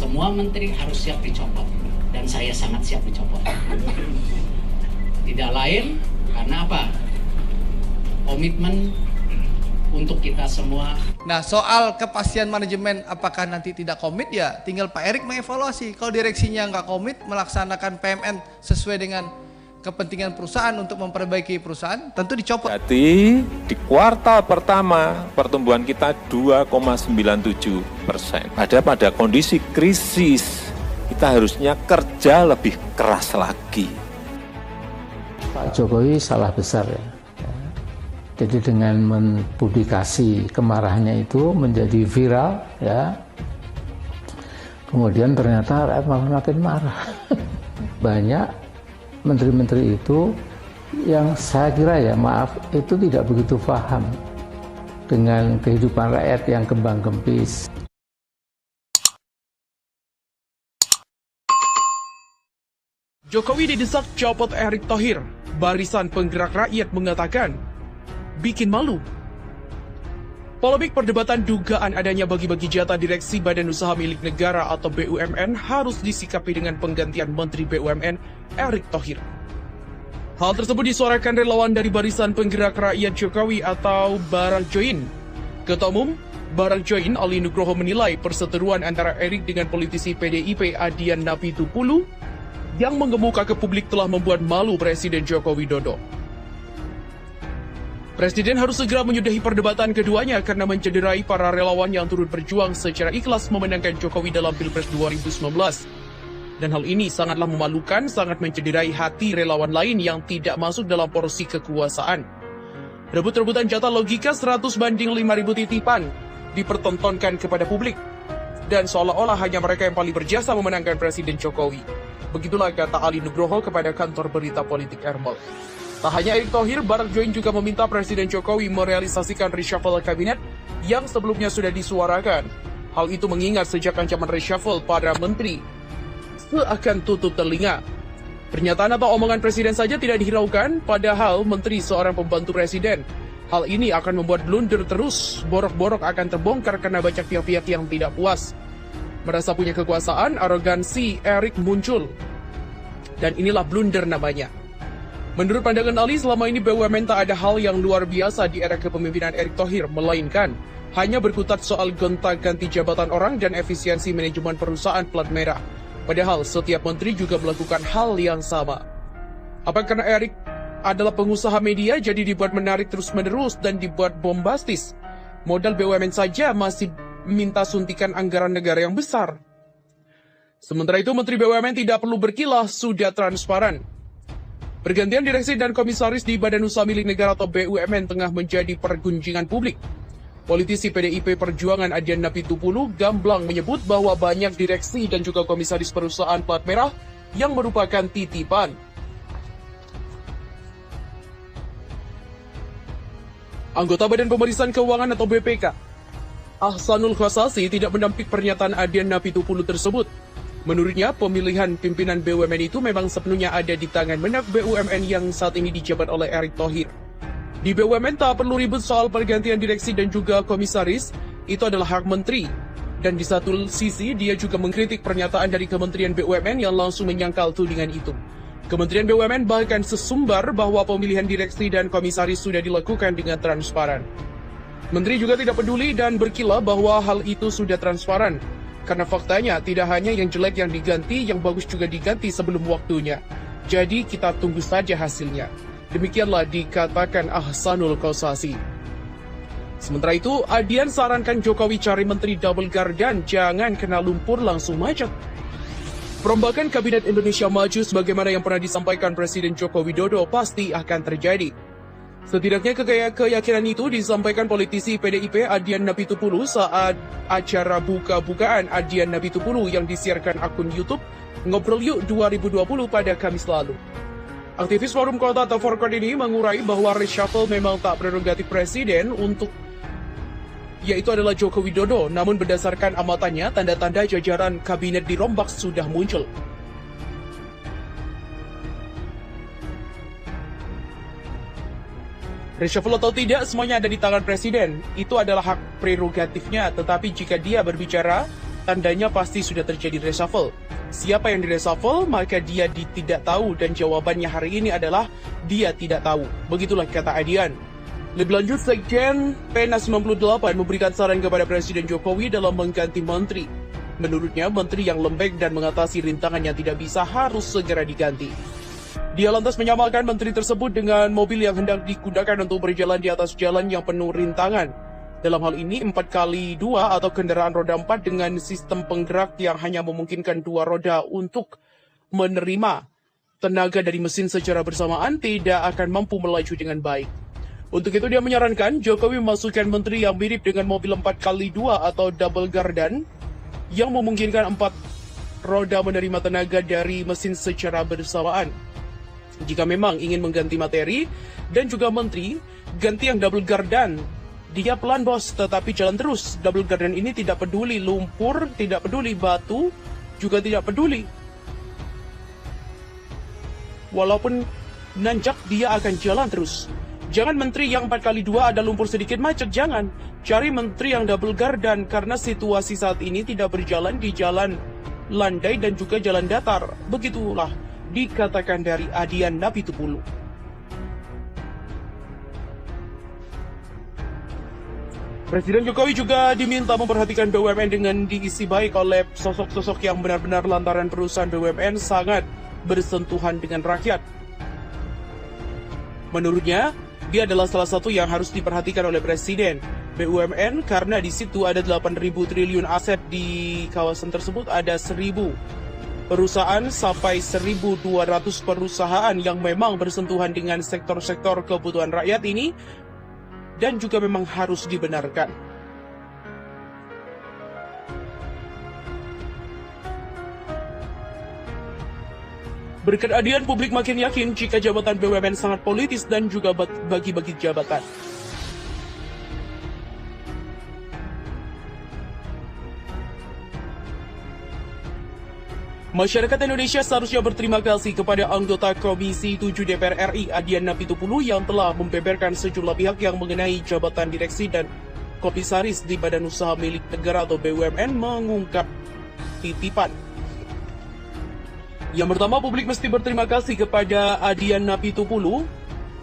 Semua menteri harus siap dicopot, dan saya sangat siap dicopot. Tidak lain karena apa? Komitmen untuk kita semua. Nah, soal kepastian manajemen apakah nanti tidak komit, ya tinggal Pak Erik mengevaluasi. Kalau direksinya nggak komit melaksanakan PMN sesuai dengan kepentingan perusahaan untuk memperbaiki perusahaan, tentu dicopot. Jadi di kuartal pertama pertumbuhan kita 2,97%. Pada kondisi krisis kita harusnya kerja lebih keras lagi. Pak Jokowi salah besar ya. Jadi dengan mempublikasi kemarahannya itu menjadi viral ya. Kemudian ternyata rakyat makin marah. Banyak menteri-menteri itu yang saya kira ya maaf itu tidak begitu paham dengan kehidupan rakyat yang kembang-kempis. Jokowi didesak copot Erick Thohir. Barisan Penggerak Rakyat mengatakan bikin malu. Polemik perdebatan dugaan adanya bagi-bagi jatah direksi Badan Usaha Milik Negara atau BUMN harus disikapi dengan penggantian Menteri BUMN Erick Thohir. Hal tersebut disuarakan relawan dari Barisan Penggerak Rakyat Jokowi atau Barang Join. Ketua Umum Barang Join Ali Nugroho menilai perseteruan antara Erick dengan politisi PDIP Adian Napitupulu yang mengemuka ke publik telah membuat malu Presiden Joko Widodo. Presiden harus segera menyudahi perdebatan keduanya karena mencederai para relawan yang turut berjuang secara ikhlas memenangkan Jokowi dalam Pilpres 2019. Dan hal ini sangatlah memalukan, sangat mencederai hati relawan lain yang tidak masuk dalam porsi kekuasaan. Rebut-rebutan jatah logika 100 banding 5.000 titipan dipertontonkan kepada publik. Dan seolah-olah hanya mereka yang paling berjasa memenangkan Presiden Jokowi. Begitulah kata Ali Nugroho kepada kantor berita politik Ermol. Tak hanya Erick Thohir, Barang Join juga meminta Presiden Jokowi merealisasikan reshuffle kabinet yang sebelumnya sudah disuarakan. Hal itu mengingat sejak ancaman reshuffle para menteri seakan tutup telinga. Pernyataan atau omongan Presiden saja tidak dihiraukan, padahal menteri seorang pembantu Presiden. Hal ini akan membuat blunder terus, borok-borok akan terbongkar karena banyak pihak-pihak yang tidak puas. Merasa punya kekuasaan, arogansi Erick muncul. Dan inilah blunder namanya. Menurut pandangan Ali, selama ini BUMN tak ada hal yang luar biasa di era kepemimpinan Erick Thohir, melainkan hanya berkutat soal gonta-ganti jabatan orang dan efisiensi manajemen perusahaan plat merah. Padahal setiap menteri juga melakukan hal yang sama. Apa karena Erick adalah pengusaha media jadi dibuat menarik terus-menerus dan dibuat bombastis? Modal BUMN saja masih minta suntikan anggaran negara yang besar. Sementara itu, Menteri BUMN tidak perlu berkilah, sudah transparan. Pergantian direksi dan komisaris di Badan Usaha Milik Negara atau BUMN tengah menjadi pergunjingan publik. Politisi PDIP Perjuangan Adian Napitupulu gamblang menyebut bahwa banyak direksi dan juga komisaris perusahaan plat merah yang merupakan titipan. Anggota Badan Pemeriksaan Keuangan atau BPK, Ahsanul Khosasi tidak menampik pernyataan Adian Napitupulu tersebut. Menurutnya, pemilihan pimpinan BUMN itu memang sepenuhnya ada di tangan Menak BUMN yang saat ini dijabat oleh Erick Thohir. Di BUMN tak perlu ribut soal pergantian direksi dan juga komisaris, itu adalah hak menteri. Dan di satu sisi, dia juga mengkritik pernyataan dari Kementerian BUMN yang langsung menyangkal tudingan itu. Kementerian BUMN bahkan sesumbar bahwa pemilihan direksi dan komisaris sudah dilakukan dengan transparan. Menteri juga tidak peduli dan berkilah bahwa hal itu sudah transparan. Karena faktanya tidak hanya yang jelek yang diganti, yang bagus juga diganti sebelum waktunya. Jadi kita tunggu saja hasilnya. Demikianlah dikatakan Ahsanul Khosasi. Sementara itu, Adian sarankan Jokowi cari menteri double guard dan jangan kena lumpur langsung macet. Perombakan Kabinet Indonesia Maju sebagaimana yang pernah disampaikan Presiden Joko Widodo pasti akan terjadi. Setidaknya keyakinan itu disampaikan politisi PDIP Adian Napitupulu saat acara buka-bukaan Adian Napitupulu yang disiarkan akun YouTube Ngobrol Yuk 2020 pada Kamis lalu. Aktivis Forum Kota atau Forkot ini mengurai bahwa reshuffle memang tak prerogatif Presiden untuk yaitu adalah Joko Widodo, namun berdasarkan amatannya tanda-tanda jajaran kabinet dirombak sudah muncul. Reshuffle atau tidak, semuanya ada di tangan Presiden. Itu adalah hak prerogatifnya, tetapi jika dia berbicara, tandanya pasti sudah terjadi reshuffle. Siapa yang direshuffle, maka dia tidak tahu, dan jawabannya hari ini adalah dia tidak tahu. Begitulah kata Adian. Lebih lanjut, Sekjen PENAS 98 memberikan saran kepada Presiden Jokowi dalam mengganti menteri. Menurutnya, menteri yang lembek dan mengatasi rintangan yang tidak bisa harus segera diganti. Dia lantas menyamakan menteri tersebut dengan mobil yang hendak digunakan untuk berjalan di atas jalan yang penuh rintangan. Dalam hal ini 4x2 atau kendaraan roda 4 dengan sistem penggerak yang hanya memungkinkan 2 roda untuk menerima tenaga dari mesin secara bersamaan tidak akan mampu melaju dengan baik. Untuk itu dia menyarankan Jokowi memasukkan menteri yang mirip dengan mobil 4x2 atau double gardan yang memungkinkan 4 roda menerima tenaga dari mesin secara bersamaan. Jika memang ingin mengganti materi dan juga menteri, ganti yang double gardan. Dia pelan bos, tetapi jalan terus. Double garden ini tidak peduli lumpur, tidak peduli batu, juga tidak peduli. Walaupun nanjak, dia akan jalan terus. Jangan menteri yang 4x2 ada lumpur sedikit macet, jangan. Cari menteri yang double garden, karena situasi saat ini tidak berjalan di jalan landai dan juga jalan datar. Begitulah dikatakan dari Adian Napitupulu. Presiden Jokowi juga diminta memperhatikan BUMN dengan diisi baik oleh sosok-sosok yang benar-benar lantaran perusahaan BUMN sangat bersentuhan dengan rakyat. Menurutnya, dia adalah salah satu yang harus diperhatikan oleh Presiden. BUMN karena di situ ada 8.000 triliun aset, di kawasan tersebut ada 1.000 perusahaan sampai 1.200 perusahaan yang memang bersentuhan dengan sektor-sektor kebutuhan rakyat ini, dan juga memang harus dibenarkan. Berkat Adian, publik makin yakin jika jabatan BUMN sangat politis dan juga bagi-bagi jabatan. Masyarakat Indonesia seharusnya berterima kasih kepada anggota Komisi 7 DPR RI Adian Napitupulu yang telah membeberkan sejumlah pihak yang mengenai jabatan direksi dan komisaris di Badan Usaha Milik Negara atau BUMN mengungkap titipan. Yang pertama, publik mesti berterima kasih kepada Adian Napitupulu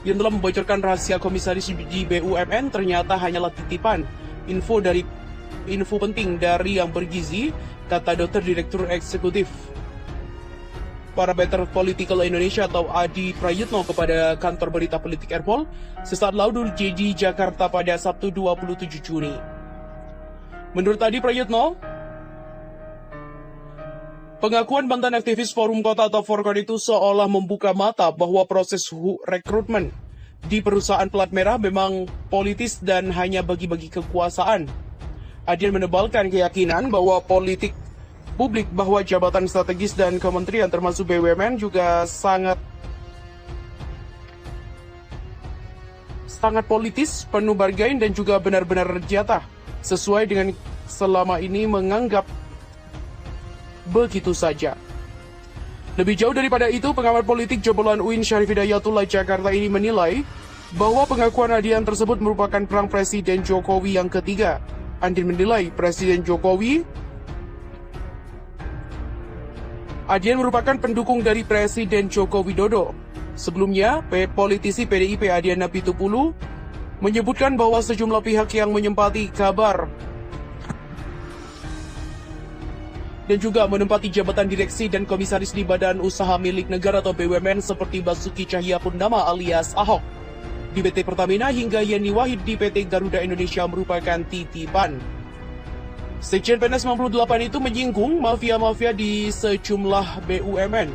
yang telah membocorkan rahasia komisaris di BUMN ternyata hanyalah titipan. Info penting dari yang bergizi, kata Dr. Direktur Eksekutif Parameter Political Indonesia atau Adi Prayitno kepada kantor berita politik Airpol sesaat lalu di Jakarta pada Sabtu 27 Juni. Menurut Adi Prayitno, pengakuan mantan aktivis Forum Kota atau Forkon itu seolah membuka mata bahwa proses rekrutmen di perusahaan pelat merah memang politis dan hanya bagi-bagi kekuasaan. Adian menebalkan keyakinan bahwa politik publik bahwa jabatan strategis dan kementerian termasuk BUMN juga sangat politis, penuh bargain dan juga benar-benar jatah, sesuai dengan selama ini menganggap begitu saja. Lebih jauh daripada itu, pengamat politik jebolan UIN Syarif Hidayatullah Jakarta ini menilai bahwa pengakuan Adian tersebut merupakan perang Presiden Jokowi yang ketiga. Adian menilai Adian merupakan pendukung dari Presiden Joko Widodo. Sebelumnya, politisi PDIP Adian Napitupulu menyebutkan bahwa sejumlah pihak yang menyempati kabar dan juga menempati jabatan direksi dan komisaris di Badan Usaha Milik Negara atau BUMN seperti Basuki Cahayapurnama alias Ahok di PT Pertamina hingga Yeni Wahid di PT Garuda Indonesia merupakan titipan. Sekjen PENAS 98 itu menyinggung mafia-mafia di sejumlah BUMN.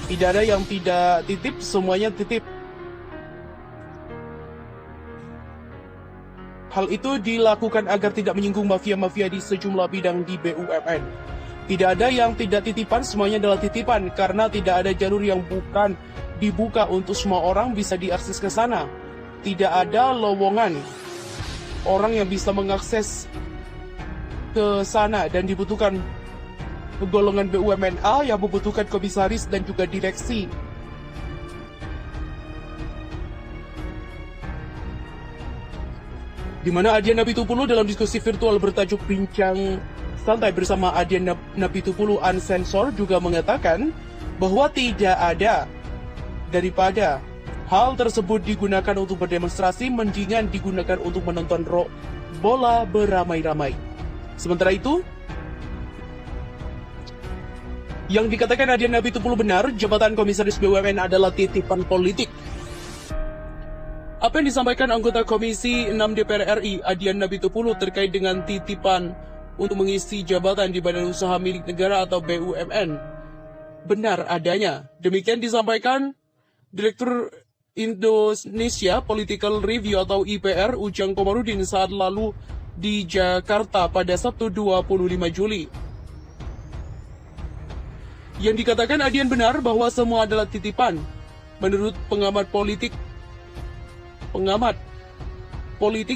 Tidak ada yang tidak titip, semuanya titip. Hal itu dilakukan agar tidak menyinggung mafia-mafia di sejumlah bidang di BUMN. Tidak ada yang tidak titipan, semuanya adalah titipan, karena tidak ada jalur yang bukan dibuka untuk semua orang bisa diakses ke sana. Tidak ada lowongan orang yang bisa mengakses ke sana dan dibutuhkan golongan BUMN A yang membutuhkan komisaris dan juga direksi. Di mana Adian Napitupulu dalam diskusi virtual bertajuk Bincang Santai bersama Adian Napitupulu Unsensor juga mengatakan bahwa tidak ada daripada hal tersebut digunakan untuk berdemonstrasi, mendingan digunakan untuk menonton bola beramai-ramai. Sementara itu, yang dikatakan Adian Napitupulu benar, jabatan Komisaris BUMN adalah titipan politik. Apa yang disampaikan anggota Komisi 6 DPR RI, Adian Napitupulu, terkait dengan titipan untuk mengisi jabatan di Badan Usaha Milik Negara atau BUMN benar adanya. Demikian disampaikan Direktur Indonesia Political Review atau IPR Ujang Komarudin saat lalu di Jakarta pada Sabtu 25 Juli. Yang dikatakan Adian benar bahwa semua adalah titipan. Menurut pengamat politik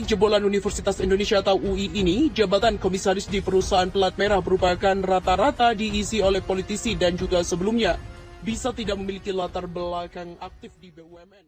jebolan Universitas Indonesia atau UI ini, jabatan komisaris di perusahaan pelat merah merupakan rata-rata diisi oleh politisi dan juga sebelumnya bisa tidak memiliki latar belakang aktif di BUMN.